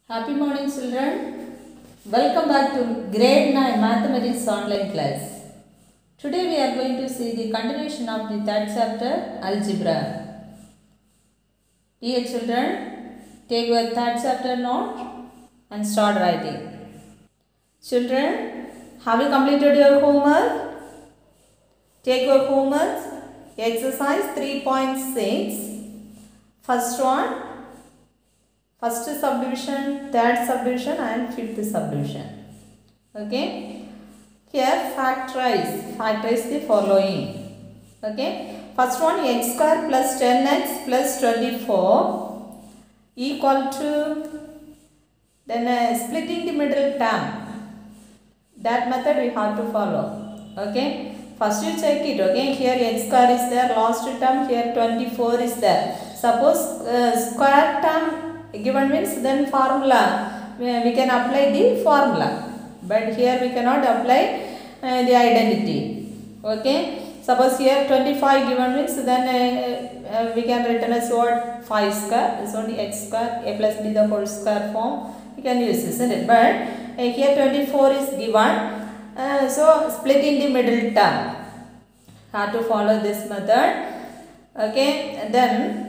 Happy morning children. Welcome back to grade 9 mathematics online class. Today we are going to see the continuation of the third chapter algebra. Dear children, take your third chapter note and start writing. Children, have you completed your homework? Take your homework. Exercise 3.6. First one. First subdivision, third subdivision and fifth subdivision. Okay. Here factorize the following. Okay. First one, x square plus 10x plus 24 equal to, then splitting the middle term. That method we have to follow. Okay. First you check it. Okay. Here x square is there, last term, here 24 is there. Suppose square term given means then formula we can apply the formula, but here we cannot apply the identity. Okay, suppose here 25 given means then we can written as what 5 square is only x square a plus b the whole square form we can use, isn't it? But here 24 is given, so split in the middle term. Have to follow this method. Okay, and then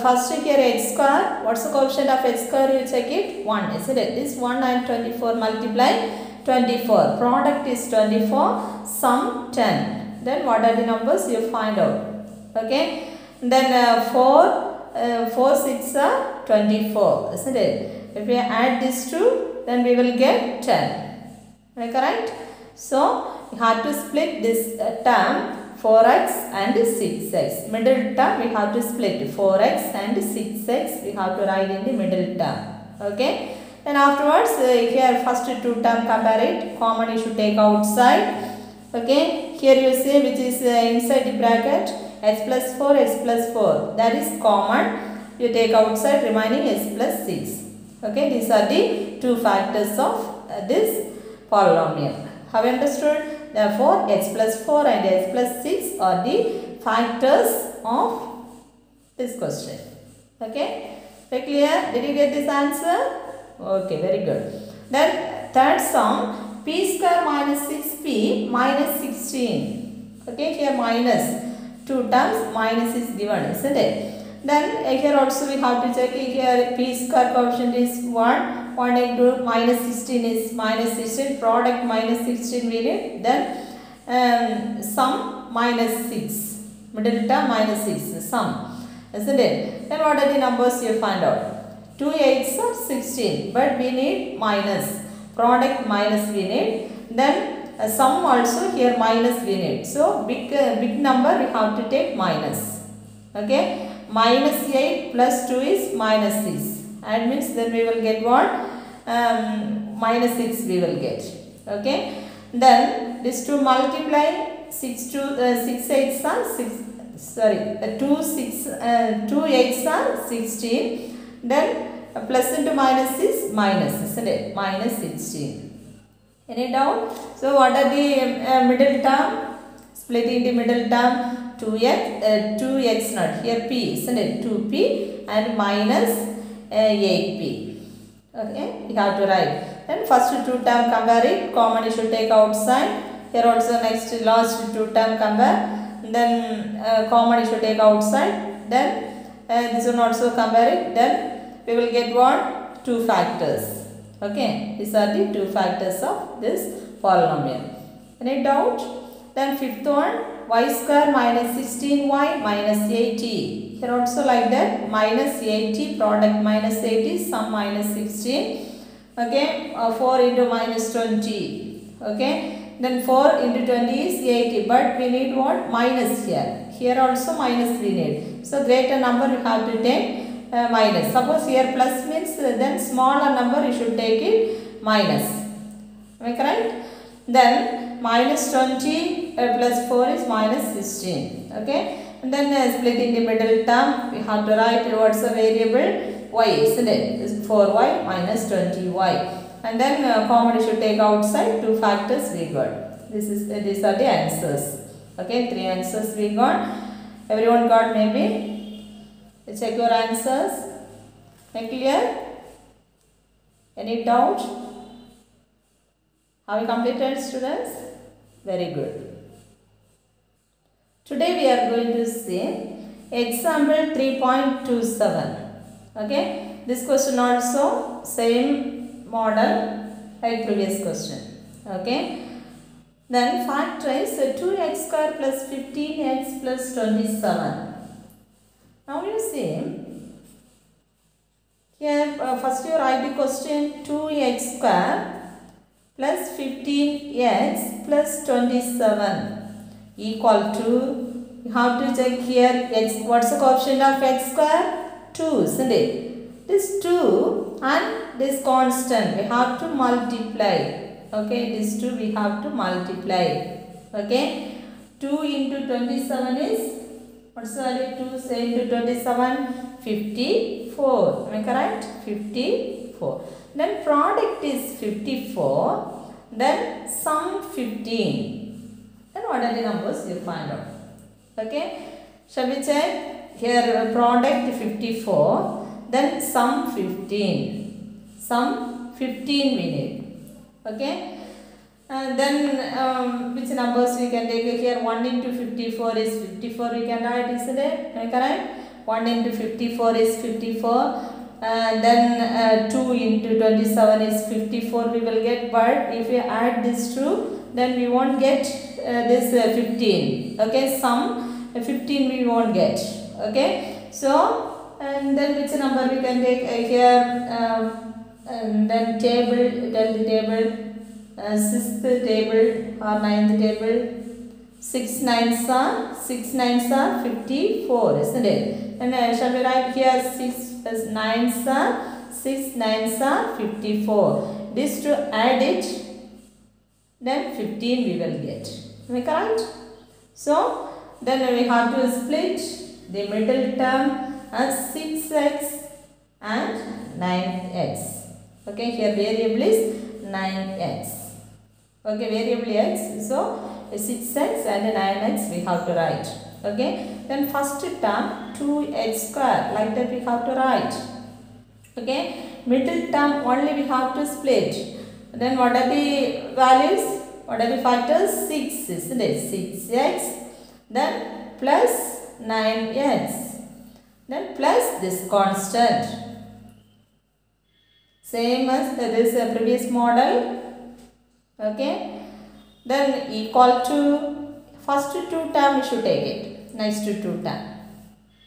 first here x square, what's the coefficient of x square? You check it, 1, isn't it? This 1 and 24 multiply 24. Product is 24, sum 10. Then what are the numbers? You find out. Okay. Then 4 6 are 24, isn't it? If we add these two, then we will get 10. Am I correct? So you have to split this term 4x and 6x. Middle term we have to split 4x and 6x. We have to write in the middle term. Okay. Then afterwards here first two term compare it. Common you should take outside. Okay. Here you see which is inside the bracket x plus 4, x plus 4. That is common. You take outside remaining x plus 6. Okay. These are the two factors of this polynomial. Have you understood? Therefore, x plus 4 and x plus 6 are the factors of this question. Okay? Very clear? Did you get this answer? Okay, very good. Then, third sum, p square minus 6p minus 16. Okay, here minus 2 terms, minus is given, isn't it? Then, here also we have to check here p square coefficient is 1. 1 into minus 16 is minus 16, product minus 16 we need, then sum minus 6, middle term minus 6, sum, isn't it? Then what are the numbers you find out? 2 8s are 16, but we need minus, product minus we need, then sum also here minus we need. So big number we have to take minus. Okay, minus 8 plus 2 is minus 6. And means then we will get what? Minus 6 we will get. Okay. Then this 2 multiply 6 8s are 6. Sorry, 2 8s are 16. Then plus into minus is minus, isn't it? Minus 16. Any doubt? So what are the middle term? Splitting the middle term 2x not here p, isn't it? 2p and minus 8p. Okay, you have to write. Then first two term compare it. Common you should take outside. Here also next last two term compare. Then common you should take outside. Then this one also compare it. Then we will get what? Two factors. Okay, these are the two factors of this polynomial. Any doubt? Then fifth one, y square minus 16y minus 80. Here also like that, minus 80, product minus 80, sum minus 16. Okay, 4 into minus 20. Okay, then 4 into 20 is 80, but we need what? Minus here. Here also minus we need. So greater number you have to take minus. Suppose here plus means then smaller number you should take it minus. Am I correct? Then minus 20 plus 4 is minus 16. Okay. And then splitting the middle term, we have to write what's the variable y, isn't it? Is 4y minus 20y. And then common you should take outside, two factors we got. These are the answers. Okay, 3 answers we got. Everyone got maybe? Check your answers. Clear? Any doubt? Have you completed, students? Very good. Today we are going to see example 3.27. Okay, this question also same model like previous question. Okay, then factorize 2x square plus 15x plus 27. Now you see here first you write the question 2x square plus 15x plus 27 equal to, you have to check here x, what's the coefficient of x square? 2, isn't it? This 2 and this constant we have to multiply. Okay, this 2 we have to multiply. Okay, 2 into 27 is, what's the value? 2 say into 27, 54. Am I correct? 54. Then product is 54. Then sum 15. Then what are the numbers? You find out. Okay. Shall we check? Here product 54. Then sum 15. Sum 15 we need. Okay. Then which numbers we can take here? 1 into 54 is 54 we can write, isn't it? Am I correct? 1 into 54 is 54. Then 2 into 27 is 54 we will get, but if we add this 2 then we won't get this 15. Okay, sum 15 we won't get. Okay, so and then which number we can take here? And then table, tell the table, 6th table or 9th table. 6 nines are 54, isn't it? And shall we write here 6 plus 9s are 6 9s are 54. This to add it, then 15 we will get. Am I correct? So then we have to split the middle term as 6x and 9x. Okay, here variable is 9x. Okay, variable x. So 6x and 9x we have to write. Okay, then first term 2x square, like that we have to write. Okay, middle term only we have to split. Then what are the values? What are the factors? 6, isn't it? 6x, then plus 9x, then plus this constant. Same as this previous model. Okay, then equal to first 2 term we should take it, next to 2 term.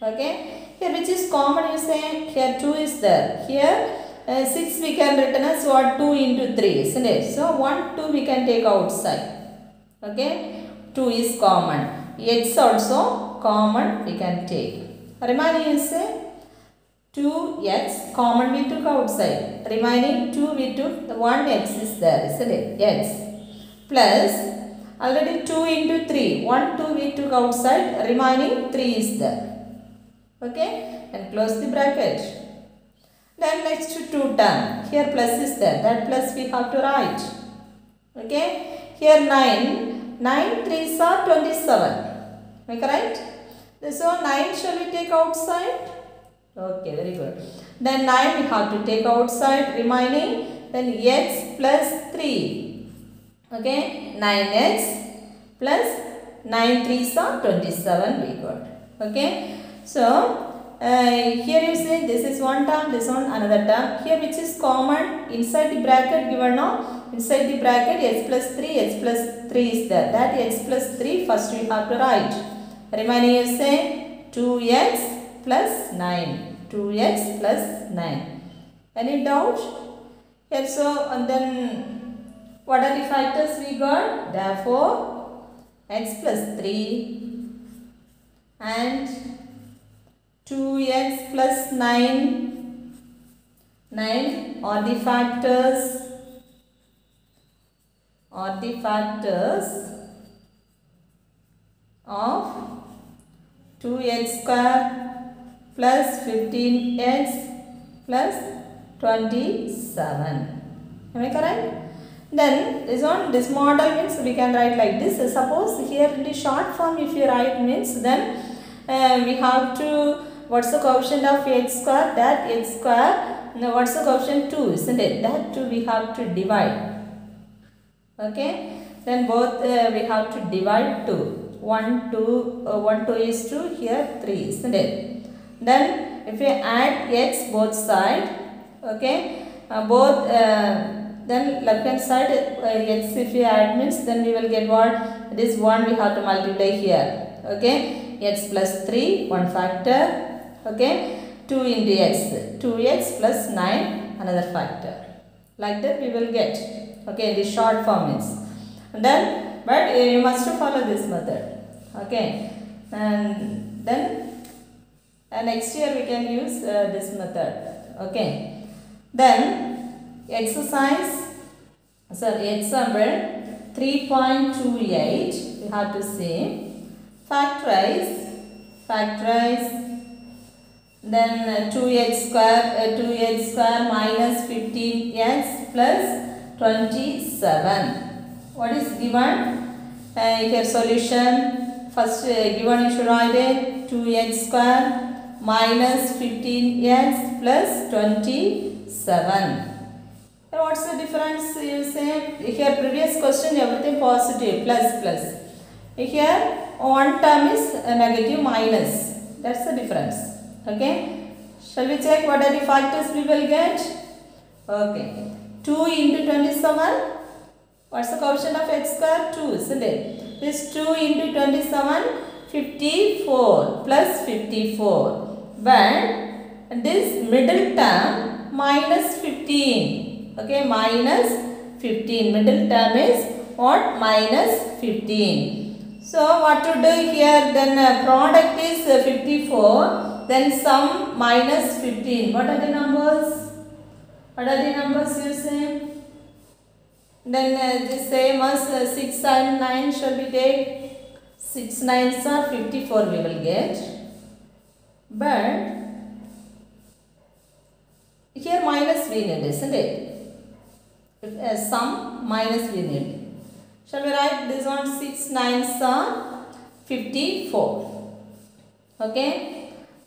Okay, here which is common, you say here 2 is there, here 6 we can written as what? 2 into 3, isn't it? So 1 2 we can take outside. Okay, 2 is common, x also common we can take. Remaining you say 2x common we took outside, remaining 2 we took, the 1x is there, isn't it? X plus already 2 into 3, 1 2 we took outside, remaining 3 is there. Okay, and close the bracket. Then next to 2 term, here plus is there, that plus we have to write. Okay, here 9 3s are 27. Am I correct? So 9 shall we take outside? Okay, very good. Then 9 we have to take outside, remaining then x plus 3. Okay, 9x plus 9 3s are 27 we got. Okay, so here you say this is one term, this one another term. Here which is common inside the bracket given now, inside the bracket x plus 3 is there. That x plus 3 first we have to write. Remaining you say 2x plus 9. 2x plus 9. Any doubt? Here so, and then what are the factors we got? Therefore x plus 3 and 2x plus 9 are the factors of 2x square plus 15x plus 27. Am I correct? Then this model means we can write like this. Suppose here in the short form if you write means, then we have to, what's the coefficient of x square? That x square now what's the coefficient? 2, isn't it? That 2 we have to divide. Okay, then both we have to divide 2. 1, 2 is 2, here 3, isn't it? Then if we add x both side, okay, then left hand side x if we add means then we will get what? This 1 we have to multiply here. Okay, x plus 3, 1 factor. Okay, 2 into x, 2x plus 9, another factor. Like that we will get. Okay, the short form is. Then, but you must follow this method. Okay, and then next year we can use this method. Okay, then example 3.28 we have to say factorize then 2x square minus 15x plus 27. What is given? Here solution. First given you should write it 2x square minus 15x plus 27. What's the difference? You say here previous question everything positive plus. Here one term is negative minus. That's the difference. Okay. Shall we check what are the factors we will get? Okay. 2 into 27. What's the coefficient of x square? 2, isn't it? This 2 into 27, 54 plus 54. But this middle term minus 15. Okay, minus 15. Middle term is what? Minus 15. So what to do here? Then product is 54. Then sum minus 15. What are the numbers? What are the numbers you say? Then the same as 6 and 9 shall be take. 6 9s are 54 we will get. But here minus we need, isn't it? Sum minus we need. Shall we write this on 6 9s are 54. Okay.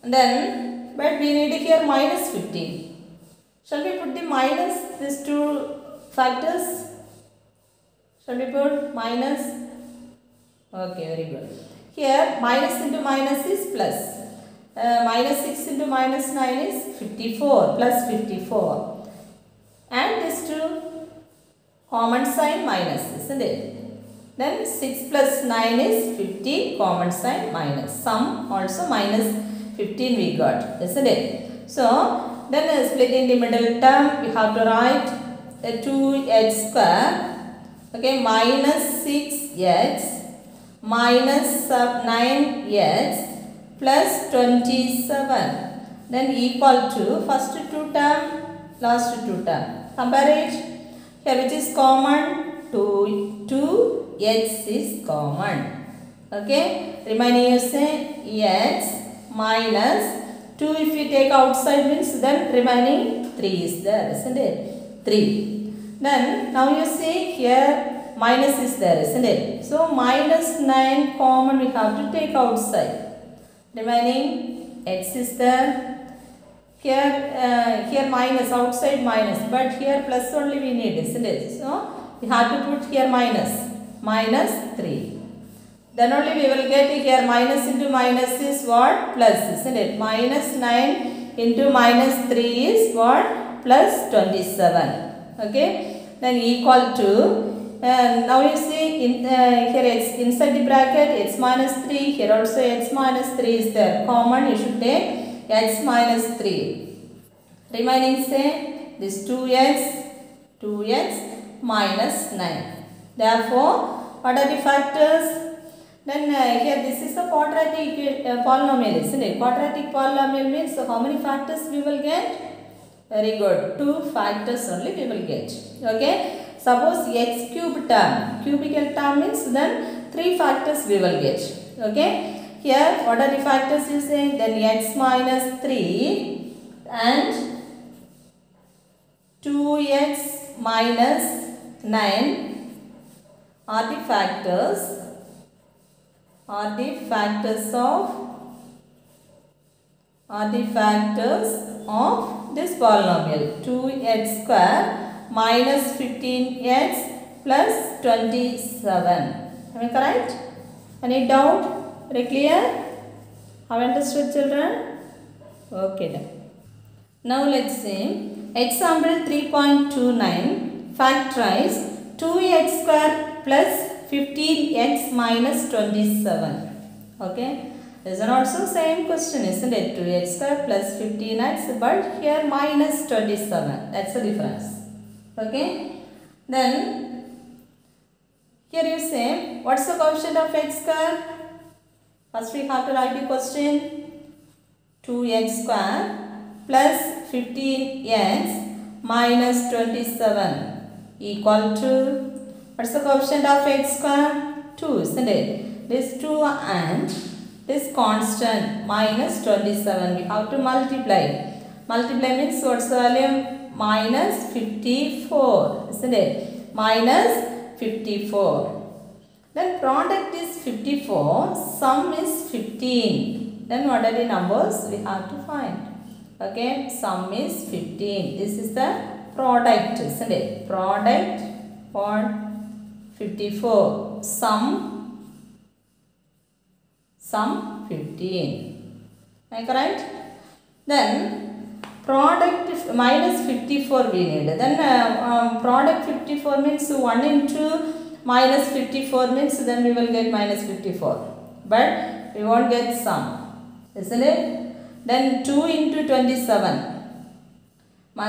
Then but we need here minus 15. Shall we put the minus these two factors? Shall we put minus? Okay, very good. Here minus into minus is plus. Minus 6 into minus 9 is 54 plus 54. And these two common sign minus, isn't it? Then 6 plus 9 is 15, common sign minus. Sum also minus 15 we got, isn't it? So then splitting the middle term, we have to write 2x square. Okay, minus 6x minus 9x plus 27. Then equal to first two term, last two term. Compare it. Here which is common? 2x is common. Okay, remaining you say x minus 2 if you take outside means then remaining 3 is there, isn't it? 3. Then now you see here minus is there, isn't it? So minus 9 common we have to take outside. Remaining x is there. Here minus, outside minus, but here plus only we need, isn't it? So we have to put here minus 3. Then only we will get here minus into minus is what? Plus, isn't it? Minus 9 into minus 3 is what? Plus 27. Okay. Then equal to, now you see here x inside the bracket x minus 3, here also x minus 3 is there. Common you should take x minus 3. Remaining say this 2x minus 9. Therefore, what are the factors? Then here this is a quadratic polynomial, isn't it? Quadratic polynomial means how many factors we will get? Very good. 2 factors only we will get. Okay. Suppose x cube term. Cubical term means then 3 factors we will get. Okay. Here what are the factors you say? Then x minus 3 and 2x minus 9 are the factors of this polynomial 2x square minus 15x plus 27. Am I correct? Any doubt? Very clear? Have you understood, children? Okay then. Now let's see. Example 3.29. Factorize 2x square plus 15x minus 27. Okay. This is also same question, isn't it? 2x square plus 15x, but here minus 27. That's the difference. Okay. Then here you say, what's the coefficient of x square? First we have to write the question. 2x square plus 15x minus 27 equal to, what's the coefficient of x square? 2, isn't it? This 2 and this constant minus 27. We have to multiply. Multiply means what's the value? Minus 54, isn't it? Minus 54. Then product is 54, sum is 15. Then what are the numbers we have to find? Okay, sum is 15. This is the product, isn't it? Product for 54. Sum 15. Am I correct? Then product minus 54 we need. Then product 54 means 1 into minus 54 means then we will get minus 54. But we won't get sum, isn't it? Then 2 into 27.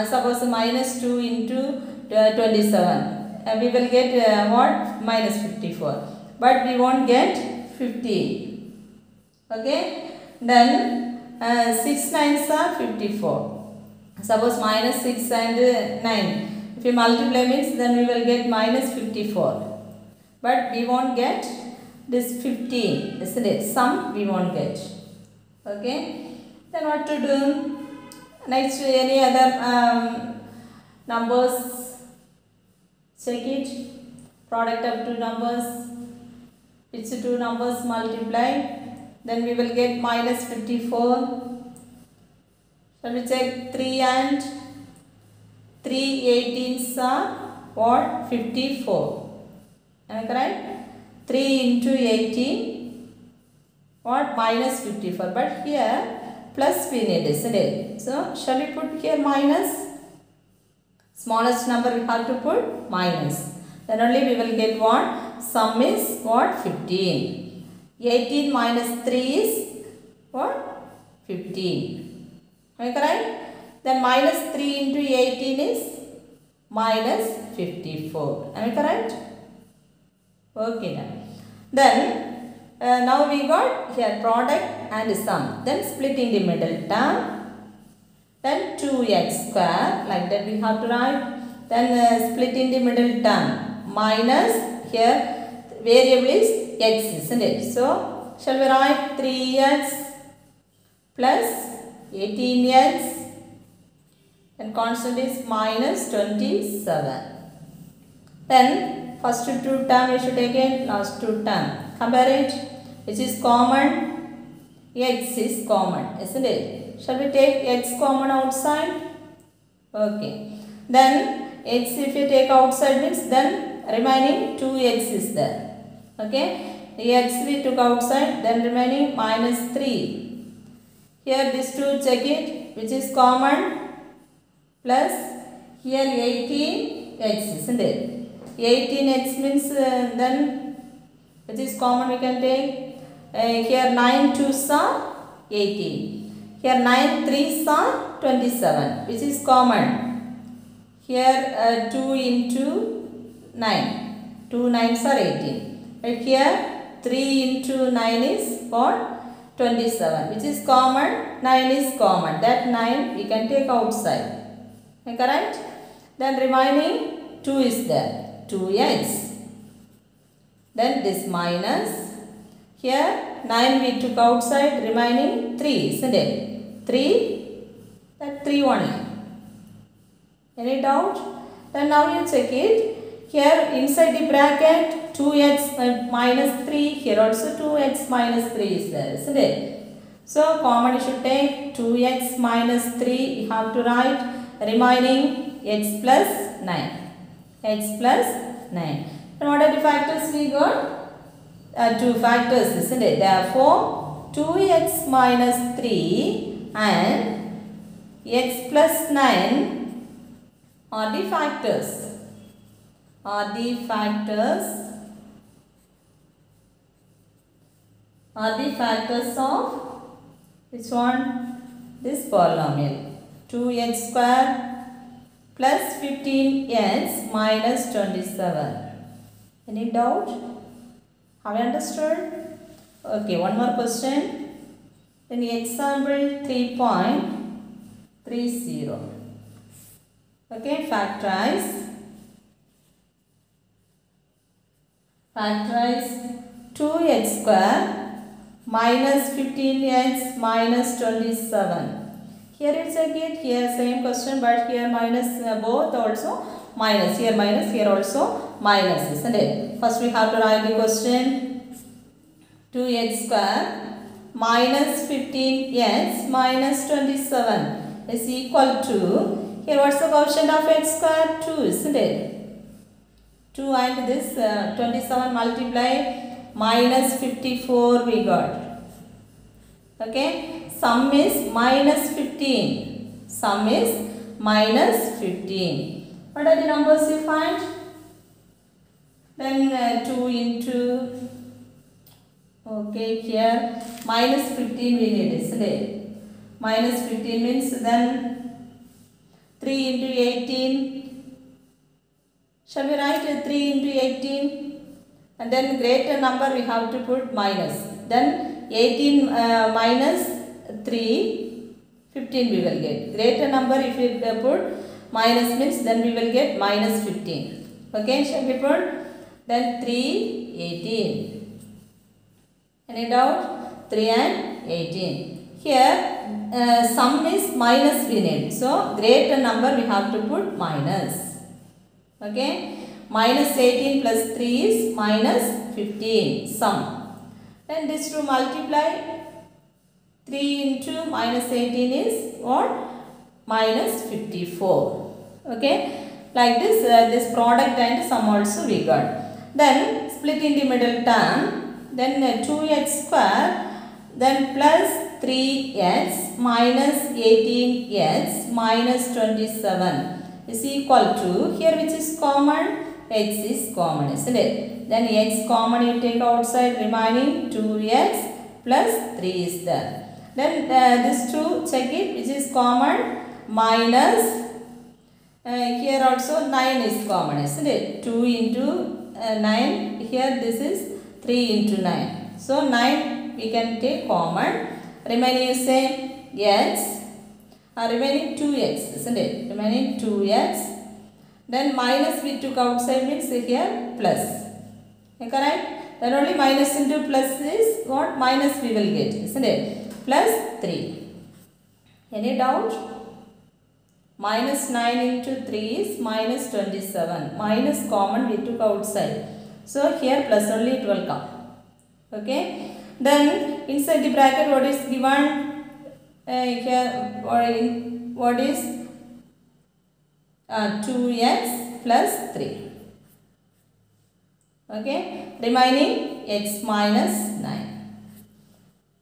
Suppose minus 2 into 27. We will get what? Minus 54. But we won't get 50. Okay. Then 6 nines are 54. Suppose minus 6 and 9. If you multiply means then we will get minus 54. But we won't get this 15, isn't it? Sum we won't get. Okay. Then what to do? Next, any other numbers? Check it. Product of two numbers. Which two numbers multiply? Then we will get minus 54. Shall we check 3 and 3 18s are what? 54. Am I correct? 3 into 18 what? Minus 54. But here plus we need, isn't it? So shall we put here minus? Smallest number we have to put minus. Then only we will get what? Sum is what? 15. 18 minus 3 is what? 15. Am I correct? Then minus 3 into 18 is minus 54. Am I correct? Okay. Then now we got here product and sum. Then splitting the middle term. Then 2x square. Like that we have to write. Then splitting the middle term. Minus here variable is x, isn't it? So, shall we write 3x plus 18x and constant is minus 27. Then, first two term we should take it, last two term. Compare it, which is common, x is common, isn't it? Shall we take x common outside? Okay. Then, x if you take outside means then remaining 2x is there. Okay, the x we took outside, then remaining minus 3. Here this 2 check it, which is common, plus here 18x, isn't it? 18x means then which is common we can take. Here 9 2s are 18. Here 9 3s are 27, which is common. Here 2 into 9, 2 9s are 18. Right here 3 into 9 is what? 27, which is common. 9 is common. That 9 we can take outside. Am I correct? Then remaining 2 is there. 2x. Then this minus. Here 9 we took outside. Remaining 3, isn't it? 3. That 3 only. Any doubt? Then now you check it. Here inside the bracket 2x minus 3. Here also 2x minus 3 is there, isn't it? So common you should take 2x minus 3. You have to write remaining x plus 9. X plus 9. And what are the factors we got? Two factors, isn't it? Therefore 2x minus 3 and x plus 9 are the factors. Are the factors of which one? This polynomial. 2x square plus 15x minus 27. Any doubt? Have you understood? Okay, one more question. Then example 3.30. Okay, factorize 2x square minus 15x minus 27. Here it's again, here same question, but here minus both also minus. Here minus, here also minus, isn't it? First we have to write the question. 2x square minus 15x minus 27 is equal to, here what's the coefficient of x square? 2, isn't it? 2 and this 27 multiply minus 54 we got. Okay, sum is minus 15. Sum is minus 15. What are the numbers you find? Then 2 into, okay, here minus 15 we need, isn't it? Minus 15 means then 3 into 18. Shall we write 3 into 18? And then greater number we have to put minus. Then 18 minus 3, 15 we will get. Greater number if we put minus means then we will get minus 15. Okay, shall we put? Then 3, 18. Any doubt? 3 and 18. Here sum is minus we need. So greater number we have to put minus. Okay. Minus 18 plus 3 is minus 15 sum. Then this to multiply 3 into minus 18 is what? Minus 54. Okay. Like this, this product and sum also we got. Then split in the middle term. Then 2x square. Then plus 3x minus 18x minus 27 is equal to, here which is common? X is common, isn't it? Then x common you take outside, remaining 2x plus 3 is there. Then this 2 check it, which is common, minus here also 9 is common, isn't it? 2 into 9, here this is 3 into 9. So 9 we can take common, remaining you say x, remaining 2x, isn't it? Remaining 2x. Then minus we took outside means here plus. Correct? Then only minus into plus is what? Minus we will get, isn't it? Plus 3. Any doubt? Minus 9 into 3 is minus 27. Minus common we took outside. So here plus only it will come. Okay? Then inside the bracket what is given? Here what is 2x plus 3. Okay, remaining x minus 9.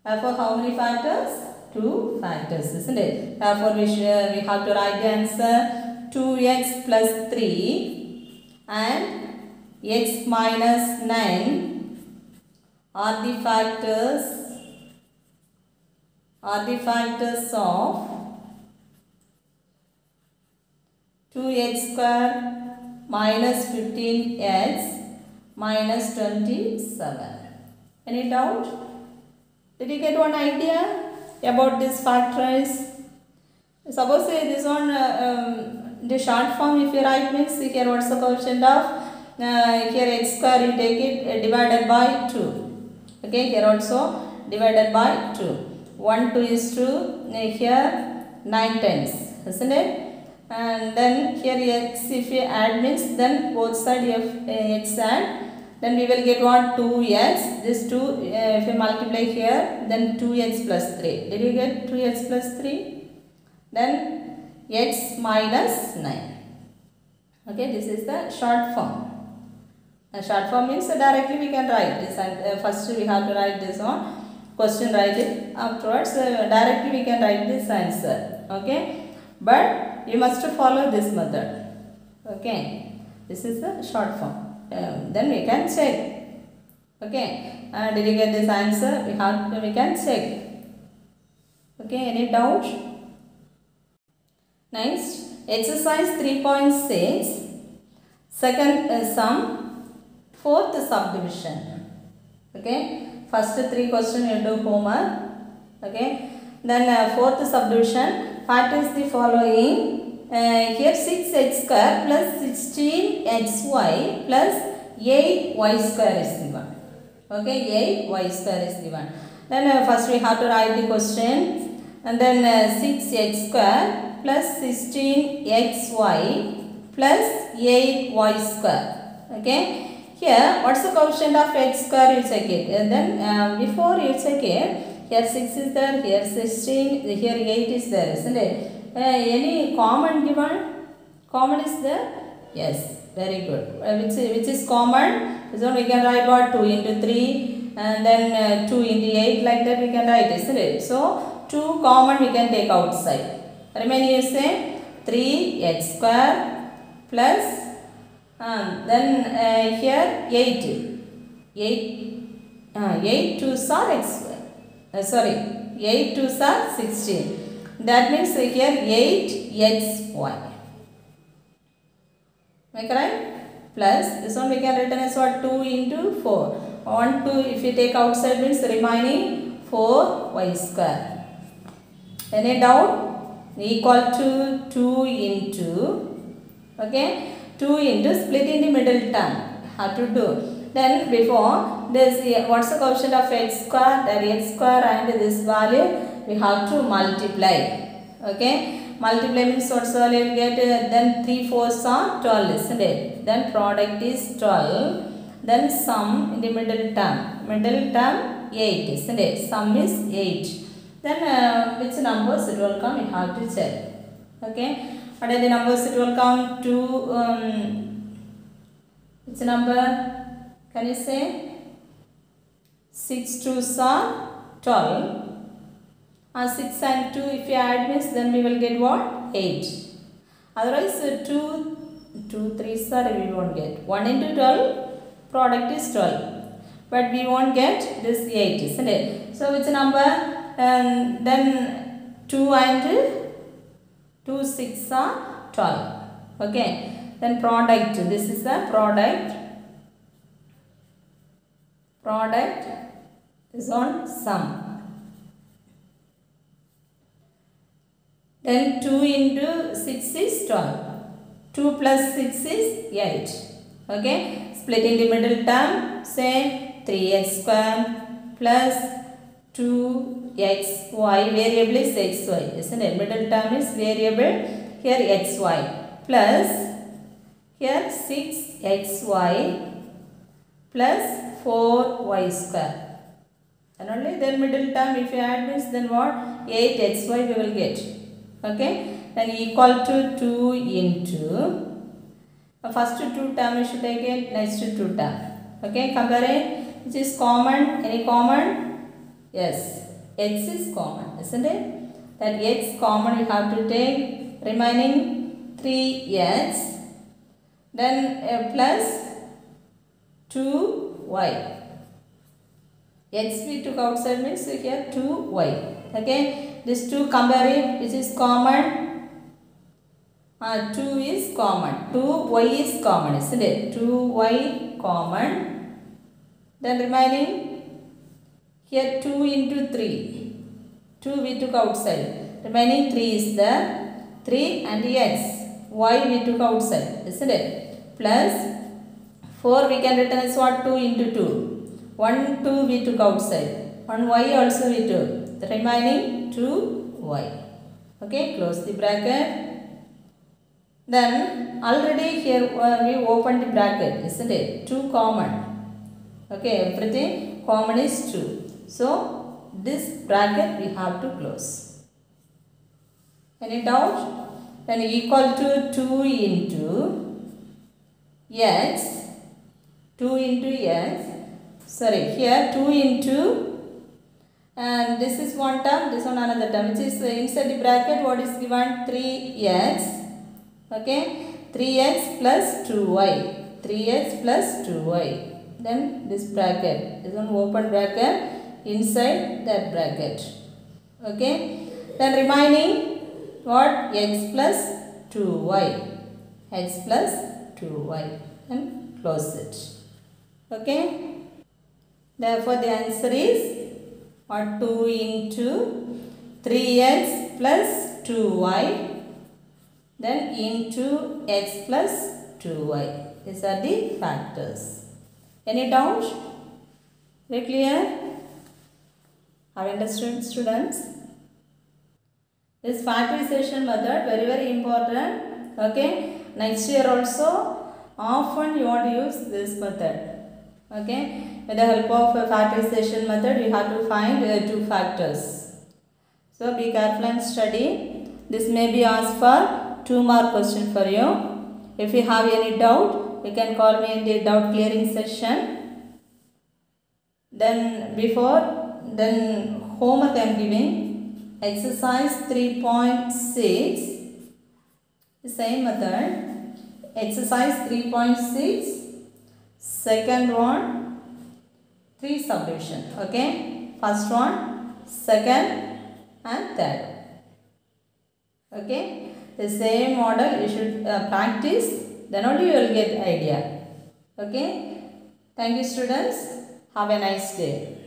Therefore, how many factors? 2 factors, isn't it? Therefore, we have to write the answer 2x plus 3 and x minus 9 are the factors of 2x square minus 15x minus 27. Any doubt? Did you get one idea about this factorize? Suppose this one, the short form if you write means here what's the coefficient of, here x square you take it divided by 2. Okay, here also divided by 2. 1, 2 is 2, here 9 times, isn't it? And then here x if you add means then both side you have x add, then we will get what? 2x. This 2, if you multiply here, then 2x plus 3. Did you get 2x plus 3? Then x minus 9. Okay, this is the short form. Short form means directly we can write this, and first we have to write this on question, write it afterwards. Directly we can write this answer. Okay, but you must follow this method. Okay, this is the short form. Then we can check. Okay, did you get this answer? We can check. Okay, any doubt? Next, exercise 3.6, second sum, fourth subdivision. Okay, first 3 questions you do homework. Okay, then fourth subdivision, practice the following. Here 6x square plus 16xy plus 8y square is given. Okay, 8y square is given. Then first we have to write the question, and then 6x square plus 16xy plus 8y square. Okay, here what's the coefficient of x square? You check it. And then before you check it, here 6 is there, here 16, here 8 is there, isn't it? Any common given? Common is there? Yes, very good. Which is common? So we can write what? 2 into 3 and then 2 into 8, like that we can write, isn't it? So 2 common we can take outside. Remaining you say 3x square plus then here 8. 8 2s are x square. 8 2s are 16. That means here 8xy. Am I correct? Plus this one we can written as what? 2 into 4. 1 2 if you take outside means remaining 4y square. Any doubt? Equal to 2 into, okay, 2 into split in the middle term. How to do? Then before this, what's the coefficient of x square? That x square and this value we have to multiply. Okay, multiply means what's the value you get? Then 3 4s are 12, isn't it? Then product is 12. Then sum in the middle term. Middle term 8, isn't it? Sum is 8. Then which numbers it will come? You have to check. Okay, what are the numbers it will come? 2. Which number? Can you say? 6 2s are 12. 6 and 2 if you add means then we will get what? 8. Otherwise 2 3s are we won't get. 1 into 12 product is 12. But we won't get this 8, isn't it? So which number? And then 2 and 2 6 are 12. Okay. Then product. This is the product. Product is on sum. Then 2 into 6 is 12. 2 plus 6 is 8. Okay. Split in the middle term. Say 3x square plus 2xy. Variable is xy. Isn't it? Middle term is variable. Here xy. Plus here 6xy plus 4y square. And only then middle term if you add means then what? 8xy we will get. Okay, then equal to 2 into first 2 term you should take it, next 2 term. Okay, compare it. Which is common? Any common? Yes, x is common, isn't it? That x common we have to take. Remaining 3x. Then plus 2y. X we took outside means here 2y. Okay. This 2 compare it, which is common. 2 is common. 2y is common, isn't it? 2y common. Then remaining here 2 into 3. 2 we took outside. Remaining 3 is there. 3 and x. Y we took outside, isn't it? Plus 4 we can written as what? 2 into 2. 1 2 we took outside. 1 y also we took. The remaining 2y. Okay, close the bracket. Then already here we opened the bracket, isn't it? 2 common. Okay, everything common is 2. So this bracket we have to close. Any doubt? Then equal to 2 into x, 2 into x, sorry, here 2 into, and this is one term, this one another term, which is inside the bracket. What is given? 3x. Okay, 3x plus 2y, 3x plus 2y. Then this bracket, this one open bracket, inside that bracket. Okay, then remaining what? X plus 2y, x plus 2y, and close it. Okay, therefore the answer is what? 2 into 3x plus 2y, then into x plus 2y. These are the factors. Any doubt? Very clear? Have you understood, students? This factorization method very important. Okay, next year also often you want to use this method. Okay, with the help of a factorization method you have to find 2 factors. So be careful and study. This may be asked for 2 mark question for you. If you have any doubt, you can call me in the doubt clearing session. Then homework I am giving. Exercise 3.6, the same method. Exercise 3.6, second one, 3 subdivision. Okay, first one, second and third. Okay, the same model you should practice, then only you will get idea. Okay, thank you students, have a nice day.